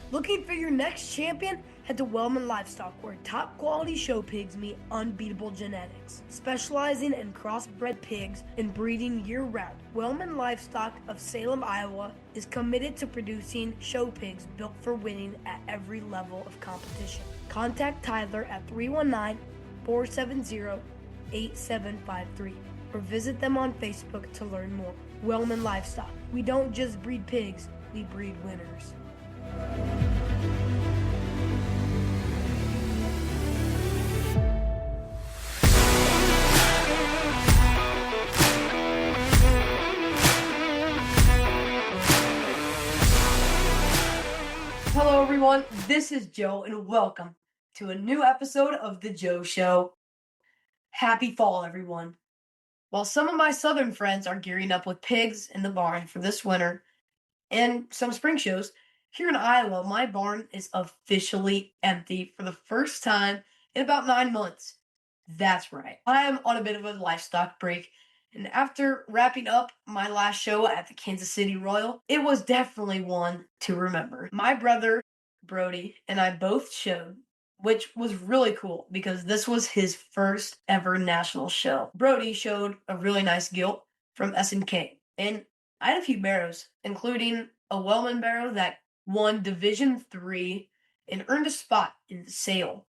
Looking for your next champion? Head to Wellman Livestock, where top quality show pigs meet unbeatable genetics. Specializing in crossbred pigs and breeding year round, Wellman Livestock of Salem, Iowa is committed to producing show pigs built for winning at every level of competition. Contact Tyler at 319 470 8753 or visit them on Facebook to learn more. Wellman Livestock. We don't just breed pigs, we breed winners. Hello everyone, this is Joe and welcome to a new episode of The Joe Show. Happy fall everyone. While some of my southern friends are gearing up with pigs in the barn for this winter and some spring shows, here in Iowa, my barn is officially empty for the first time in about 9 months. That's right, I am on a bit of a livestock break, and after wrapping up my last show at the Kansas City Royal, it was definitely one to remember. My brother, Brody, and I both showed, which was really cool because this was his first ever national show. Brody showed a really nice gilt from S&K, and I had a few barrows, including a Wellman barrow that won Division III and earned a spot in the sale.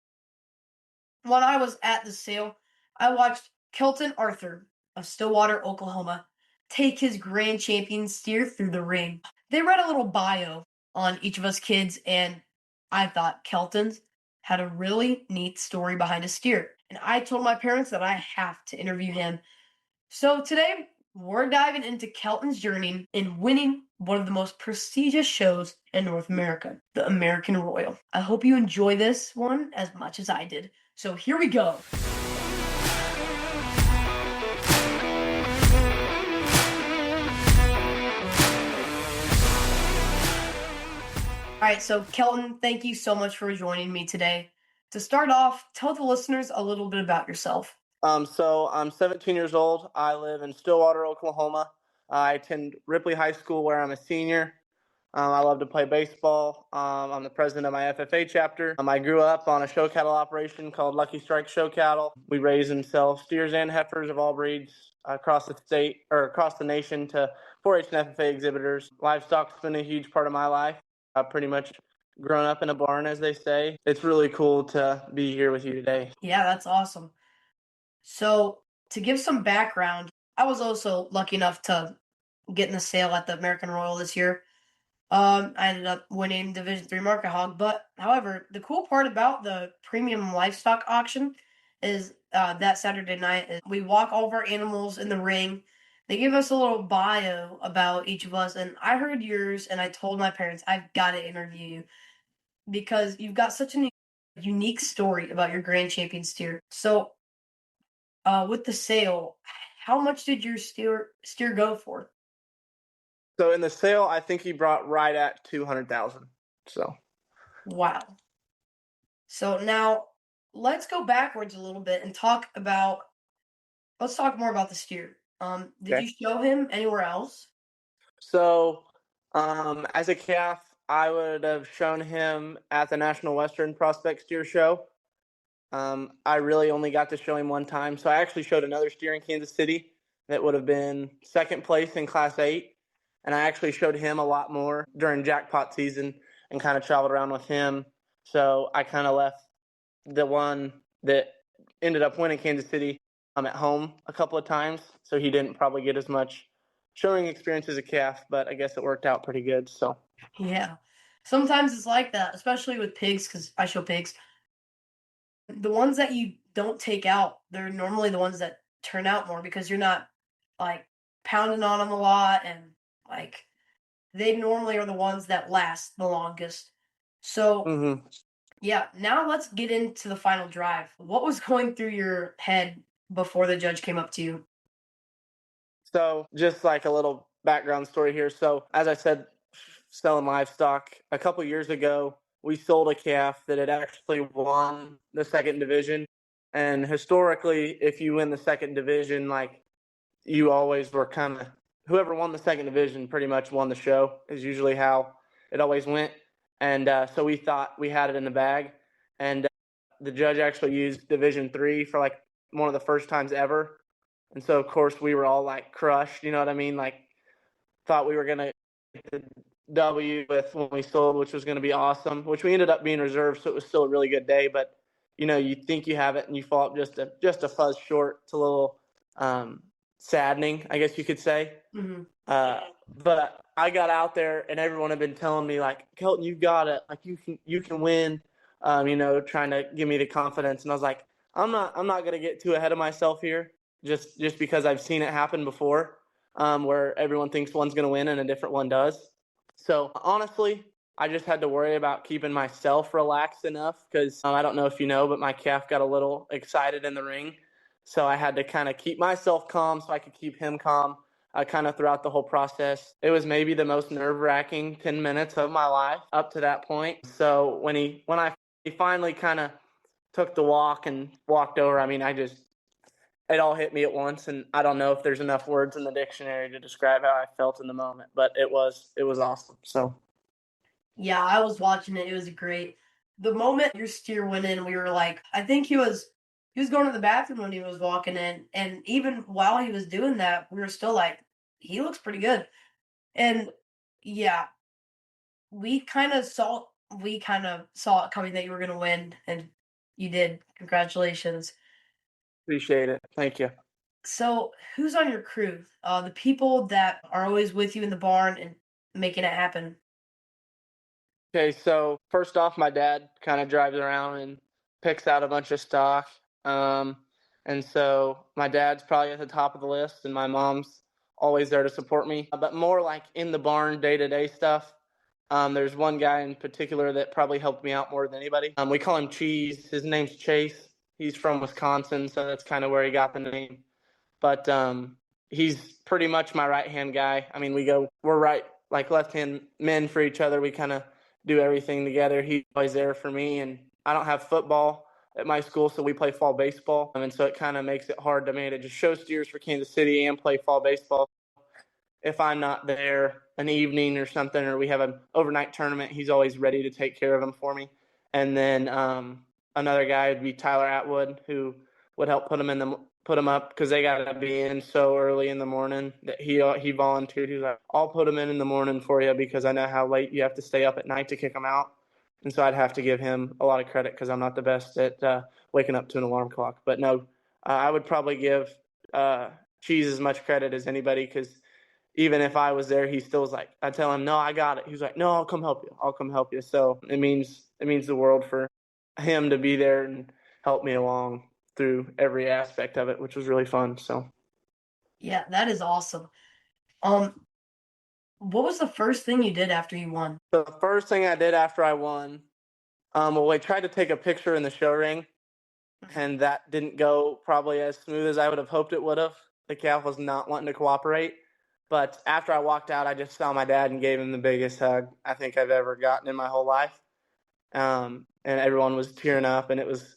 When I was at the sale, I watched Kelton Arthur of Stillwater, Oklahoma, take his grand champion steer through the ring. They read a little bio on each of us kids, and I thought Kelton's had a really neat story behind his steer. And I told my parents that I have to interview him. So today, we're diving into Kelton's journey in winning one of the most prestigious shows in North America, the American Royal. I hope you enjoy this one as much as I did. So here we go. All right, so Kelton, thank you so much for joining me today. To start off, tell the listeners a little bit about yourself. So I'm 17 years old. I live in Stillwater, Oklahoma. I attend Ripley High School where I'm a senior. I love to play baseball. I'm the president of my FFA chapter. I grew up on a show cattle operation called Lucky Strike Show Cattle. We raise and sell steers and heifers of all breeds across the state or across the nation to 4-H and FFA exhibitors. Livestock's been a huge part of my life. I've pretty much grown up in a barn, as they say. It's really cool to be here with you today. Yeah, that's awesome. So, to give some background, I was also lucky enough to get in the sale at the American Royal this year. I ended up winning Division III Market Hog, but however, the cool part about the premium livestock auction is that Saturday night we walk all of our animals in the ring. They give us a little bio about each of us, and I heard yours, and I told my parents I've got to interview you because you've got such a unique story about your grand champion steer. So, with the sale, how much did your steer go for? So in the sale, I think he brought right at 200,000. So Wow. So now let's go backwards a little bit and let's talk more about the steer. Did okay. you show him anywhere else? So as a calf, I would have shown him at the National Western Prospect Steer Show. I really only got to show him one time. So I actually showed another steer in Kansas City that would have been second place in Class 8. And I actually showed him a lot more during jackpot season and kind of traveled around with him. So I kind of left the one that ended up winning Kansas City at home a couple of times. So he didn't probably get as much showing experience as a calf, but I guess it worked out pretty good. So Yeah. Sometimes it's like that, especially with pigs, because I show pigs. The ones that you don't take out, they're normally the ones that turn out more because you're not like pounding on them a lot, and like they normally are the ones that last the longest. So yeah, now let's get into the final drive. What was going through your head before the judge came up to you? So just like a little background story here. So as I said, selling livestock a couple years ago, we sold a calf that had actually won the second division. And historically, if you win the second division, like you always were kind of whoever won the second division pretty much won the show is usually how it always went. and so we thought we had it in the bag. And the judge actually used Division 3 for like one of the first times ever, and so of course we were all like crushed. You know what I mean? Like thought we were gonna get the W with when we sold, which was gonna be awesome. Which we ended up being reserved, so it was still a really good day. But you think you have it, and you fall up just a fuzz short. It's a little um, saddening, I guess you could say. Hmm. Uh, but I got out there, and everyone had been telling me like, Kelton, you got it. Like you can win. Trying to give me the confidence, and I was like, I'm not gonna get too ahead of myself here, just because I've seen it happen before, where everyone thinks one's gonna win and a different one does. So honestly, I just had to worry about keeping myself relaxed enough because I don't know if you know, but my calf got a little excited in the ring, so I had to kind of keep myself calm so I could keep him calm kind of throughout the whole process. It was maybe the most nerve-wracking 10 minutes of my life up to that point. So he finally kind of took the walk and walked over, I mean, it all hit me at once, and I don't know if there's enough words in the dictionary to describe how I felt in the moment, but it was awesome. So Yeah, I was watching it. It was great. The moment your steer went in, we were like, I think he was going to the bathroom when he was walking in, and even while he was doing that, we were still like, he looks pretty good. And yeah, we kind of saw it coming that you were going to win, and you did. Congratulations. appreciate it. Thank you. So, who's on your crew? The people that are always with you in the barn and making it happen. Okay, so first off, my dad kind of drives around and picks out a bunch of stock. Um, and so my dad's probably at the top of the list, and my mom's always there to support me. But more like in the barn, day to day stuff. There's one guy in particular that probably helped me out more than anybody. We call him Cheese. His name's Chase. He's from Wisconsin, so that's kind of where he got the name. But he's pretty much my right hand guy. I mean, we're right like left hand men for each other. We kind of do everything together. He's always there for me, and I don't have football at my school, so we play fall baseball, and so it kind of makes it hard to me to just show steers for Kansas City and play fall baseball. If I'm not there an evening or something, or we have an overnight tournament, he's always ready to take care of them for me. And then another guy would be Tyler Atwood, who would help put them up because they got to be in so early in the morning that he volunteered. He was like, "I'll put them in the morning for you because I know how late you have to stay up at night to kick them out." And so I'd have to give him a lot of credit because I'm not the best at waking up to an alarm clock. But no, I would probably give Cheese as much credit as anybody because even if I was there, he still was like, I tell him, no, I got it. He was like, no, I'll come help you. I'll come help you. So it means the world for him to be there and help me along through every aspect of it, which was really fun. So Yeah, that is awesome. Um, what was the first thing you did after you won? the first thing I did after I won, well, I tried to take a picture in the show ring, Mhm. and that didn't go probably as smooth as I would have hoped it would have. The calf was not wanting to cooperate. But after I walked out, I just saw my dad and gave him the biggest hug I think I've ever gotten in my whole life. And everyone was tearing up, and it was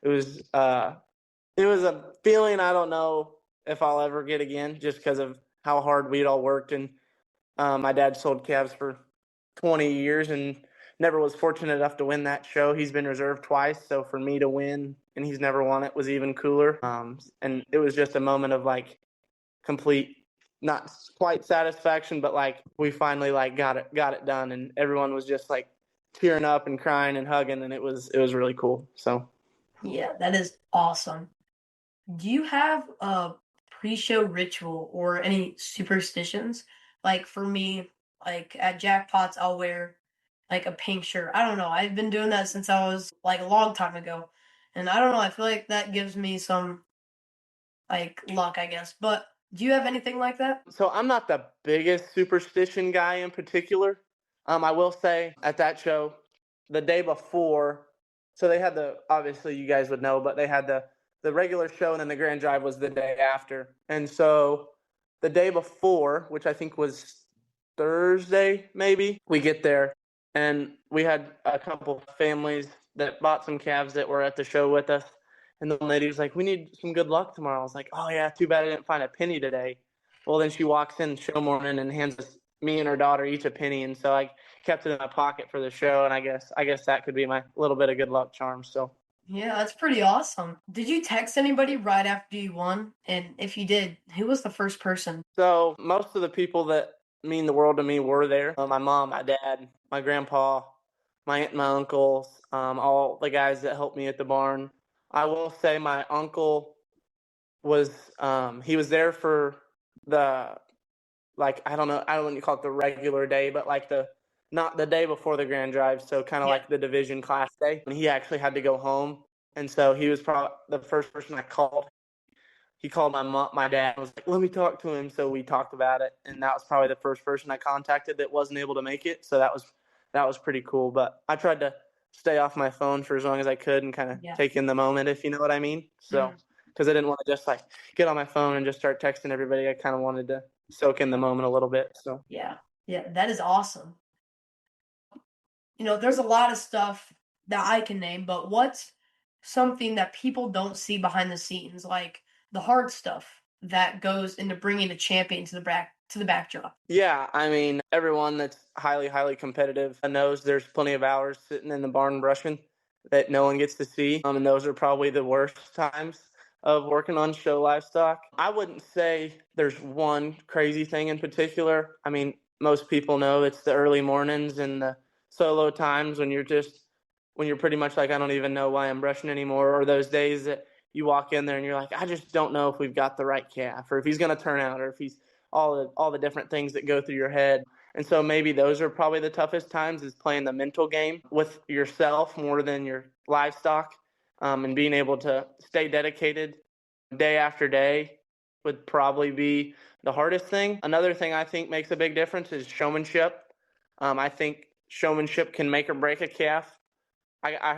it was a feeling I don't know if I'll ever get again, just because of how hard we'd all worked. And my dad sold calves for 20 years and never was fortunate enough to win that show. He's been reserved twice, so for me to win and he's never won it was even cooler. And it was just a moment of like complete, not quite satisfaction, but like we finally like got it done, and everyone was just like tearing up and crying and hugging, and it was really cool. So Yeah, that is awesome. Do you have a pre-show ritual or any superstitions? Like for me, like at jackpots, I'll wear like a pink shirt. I don't know. I've been doing that since I was like a long time ago. And I don't know, I feel like that gives me some like luck, I guess. But do you have anything like that? so I'm not the biggest superstition guy in particular. I will say at that show, the day before, so they had obviously you guys would know, but they had the regular show and then the grand drive was the day after. And so the day before, which I think was Thursday, maybe, we get there and we had a couple families that bought some calves that were at the show with us. And the lady was like, "We need some good luck tomorrow." I was like, "Oh yeah, too bad I didn't find a penny today." Well, then she walks in show morning and hands us me and her daughter each a penny, and so I kept it in my pocket for the show. And I guess that could be my little bit of good luck charm. So. Yeah, that's pretty awesome. Did you text anybody right after you won? And if you did, who was the first person? So most of the people that mean the world to me were there. My mom, my dad, my grandpa, my aunt, and my uncles, all the guys that helped me at the barn. I will say my uncle was he was there for the, like, I don't want to call it the regular day, but like the not the day before the grand drive, so kind of Yeah. like the division class day. And he actually had to go home, and so he was probably the first person I called. He called my mom, my dad, and was like, "Let me talk to him." So we talked about it, and that was probably the first person I contacted that wasn't able to make it. So that was pretty cool. But I tried to stay off my phone for as long as I could and kind of Yeah. take in the moment, if you know what I mean. So Mhm. because I didn't want to just like get on my phone and just start texting everybody, I kind of wanted to soak in the moment a little bit. So. Yeah. Yeah, that is awesome. There's a lot of stuff that I can name, but what's something that people don't see behind the scenes, like the hard stuff that goes into bringing a champion to the backdrop? Yeah, I mean, everyone that's highly, highly competitive knows there's plenty of hours sitting in the barn brushing that no one gets to see. And those are probably the worst times of working on show livestock. I wouldn't say there's one crazy thing in particular. I mean, most people know it's the early mornings and the solo times when you're pretty much like, I don't even know why I'm brushing anymore, or those days that you walk in there and you're like, I just don't know if we've got the right calf, or if he's going to turn out, or if he's all the different things that go through your head. And so maybe those are probably the toughest times, is playing the mental game with yourself more than your livestock, and being able to stay dedicated day after day would probably be the hardest thing. Another thing I think makes a big difference is showmanship. I think showmanship can make or break a calf. I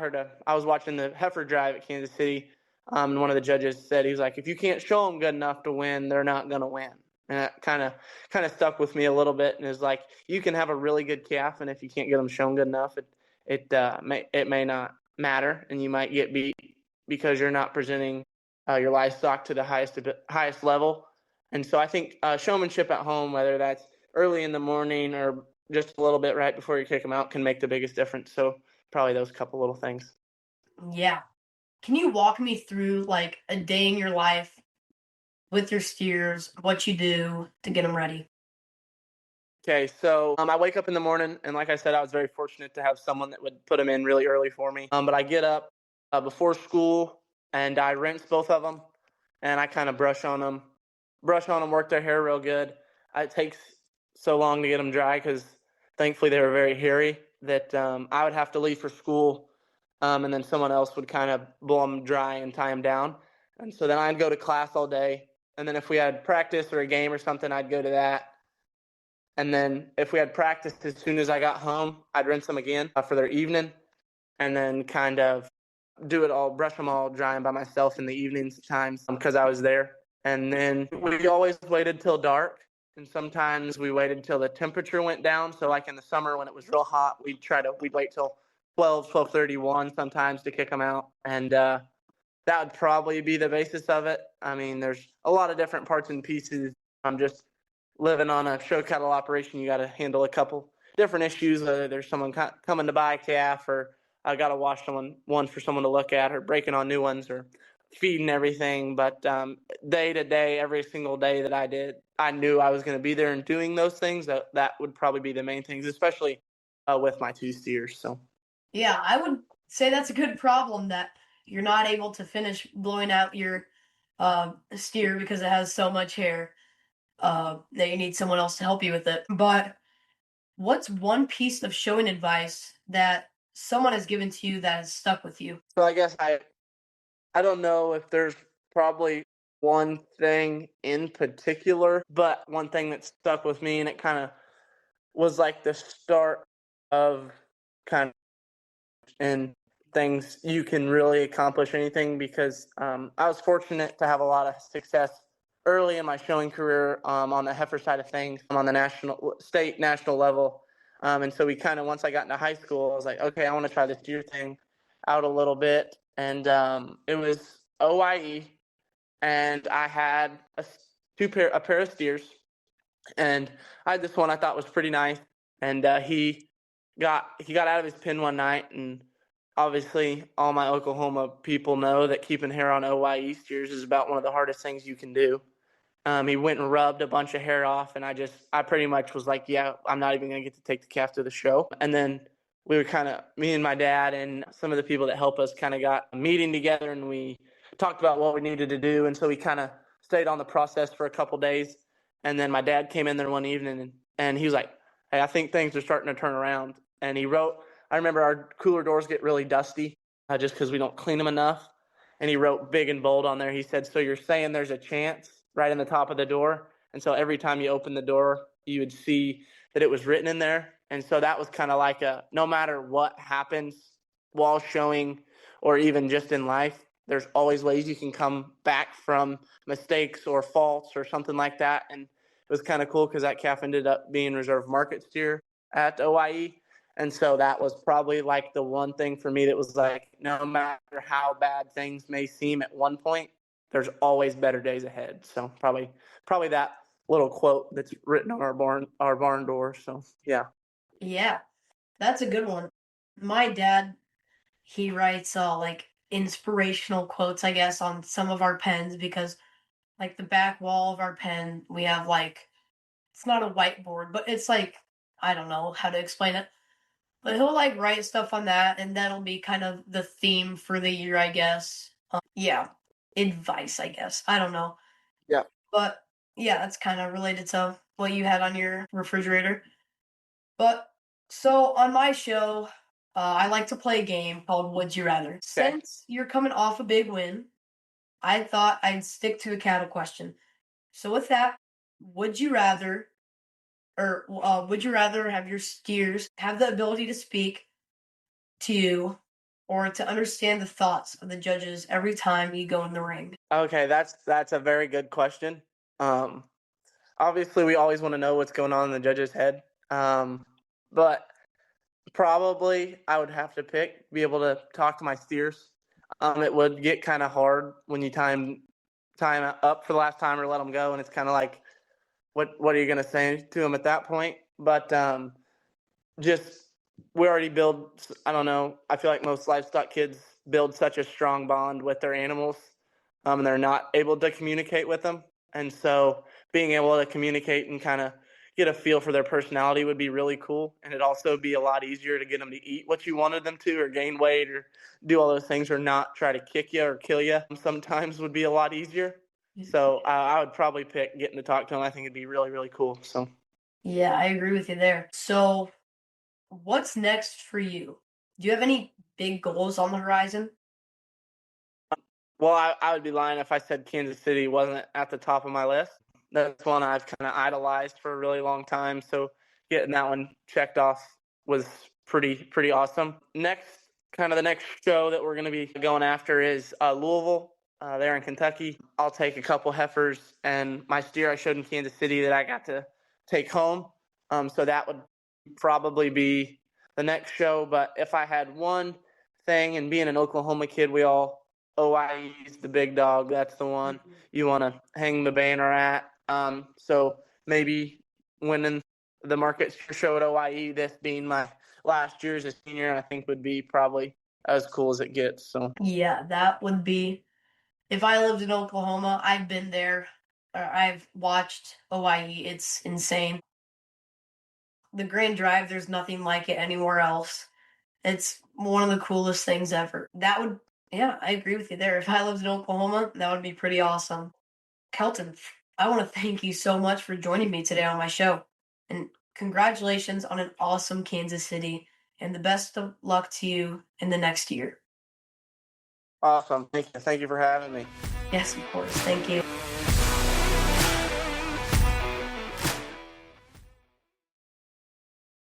was watching the heifer drive at Kansas City, and one of the judges said, he's like, if you can't show them good enough to win, they're not going to win. And that kind of stuck with me a little bit. And is like, you can have a really good calf, and if you can't get them shown good enough, it may not matter, and you might get beat because you're not presenting your livestock to the highest level. And so I think showmanship at home, whether that's early in the morning or just a little bit right before you kick them out, can make the biggest difference. So probably those couple little things. Yeah. Can you walk me through like a day in your life with your steers, what you do to get them ready? Okay, so I wake up in the morning, and like I said, I was very fortunate to have someone that would put them in really early for me. But I get up before school, and I rinse both of them, and I kind of brush on them, work their hair real good. It takes so long to get them dry because thankfully they were very hairy that I would have to leave for school, and then someone else would kind of blow them dry and tie them down. And so then I'd go to class all day, and then if we had practice or a game or something, I'd go to that. And then if we had practice, as soon as I got home, I'd rinse them again for their evening, and then kind of brush them all, dry them by myself in the evenings times because I was there. And then we always waited till dark, and sometimes we waited till the temperature went down. So like in the summer when it was real hot, we'd wait till 12:31 sometimes to kick them out. And that would probably be the basis of it. I mean, there's a lot of different parts and pieces. I'm just living on a show cattle operation. You got to handle a couple different issues, whether there's someone coming to buy a calf, or I got to wash one for someone to look at, or breaking on new ones, or feeding everything. But day to day, every single day that I knew I was going to be there and doing those things. That would probably be the main things, especially with my two steers. So. Yeah, I would say that's a good problem that you're not able to finish blowing out your steer because it has so much hair that you need someone else to help you with it. But what's one piece of showing advice that someone has given to you that has stuck with you? So I guess I don't know if there's probably one thing in particular, but one thing that stuck with me, and it kind of was like the start of kind of and things you can really accomplish anything, because I was fortunate to have a lot of success early in my showing career on the heifer side of things, on the national level. And so we kind of, once I got into high school, I was like, okay, I want to try this deer thing out a little bit. And it was OIE, and I had a pair of steers, And I had this one I thought was pretty nice, and he got out of his pen one night, and obviously all my Oklahoma people know that keeping hair on OYE steers is about one of the hardest things you can do. He went and rubbed a bunch of hair off, and I pretty much was like, yeah, I'm not even gonna get to take the calf to the show. And then we were me and my dad and some of the people that help us kind of got a meeting together, and we talked about what we needed to do. And so we kind of stayed on the process for a couple days. And then my dad came in there one evening, and he was like, hey, I think things are starting to turn around. And he wrote, I remember our cooler doors get really dusty just because we don't clean them enough. And he wrote big and bold on there. He said, so you're saying there's a chance, right in the top of the door? And so every time you open the door, you would see that it was written in there. And so that was kind of like no matter what happens while showing or even just in life, there's always ways you can come back from mistakes or faults or something like that. And it was kind of cool because that calf ended up being reserve market steer at OIE. And so that was probably like the one thing for me that was like, no matter how bad things may seem at one point, there's always better days ahead. So probably that little quote that's written on our barn door. So yeah. Yeah, that's a good one. My dad, he writes like inspirational quotes, I guess, on some of our pens because like the back wall of our pen, we have like it's not a whiteboard, but it's like I don't know how to explain it. But he'll like write stuff on that, and that'll be kind of the theme for the year, I guess. Yeah, advice, I guess. I don't know. Yeah. But yeah, that's kind of related to what you had on your refrigerator. But so on my show, I like to play a game called Would You Rather. Okay. Since you're coming off a big win, I thought I'd stick to a cattle question. So with that, would you rather, would you rather have your steers have the ability to speak to you, or to understand the thoughts of the judges every time you go in the ring? Okay, that's a very good question. Um, Obviously, we always want to know what's going on in the judge's head. But probably I would have to be able to talk to my steers. It would get kind of hard when you time up for the last time or let them go, and it's kind of like, what are you going to say to them at that point? But just we already build. I don't know. I feel like most livestock kids build such a strong bond with their animals, and they're not able to communicate with them. And so being able to communicate and kind of get a feel for their personality would be really cool. And it'd also be a lot easier to get them to eat what you wanted them to, or gain weight, or do all those things, or not try to kick you or kill you. Sometimes would be a lot easier. So I would probably pick getting to talk to them. I think it'd be really, really cool. So Yeah, I agree with you there. So, what's next for you? Do you have any big goals on the horizon? well, I would be lying if I said Kansas City wasn't at the top of my list. That's one I've kind of idolized for a really long time. So getting that one checked off was pretty awesome. The next show that we're going to be going after is Louisville, there in Kentucky. I'll take a couple heifers and my steer I showed in Kansas City that I got to take home. So that would probably be the next show. But if I had one thing, and being an Oklahoma kid, we all OIE's the big dog. That's the one you want to hang the banner at. So maybe winning the market show at OIE, this being my last year as a senior, I think would be probably as cool as it gets. So Yeah, that would be. If I lived in Oklahoma, I've been there. Or I've watched OIE. It's insane. The Grand Drive, there's nothing like it anywhere else. It's one of the coolest things ever. Yeah, I agree with you there. If I lived in Oklahoma, that would be pretty awesome. Kelton, I want to thank you so much for joining me today on my show. And congratulations on an awesome Kansas City, and the best of luck to you in the next year. awesome. Thank you for having me. Yes, of course. Thank you.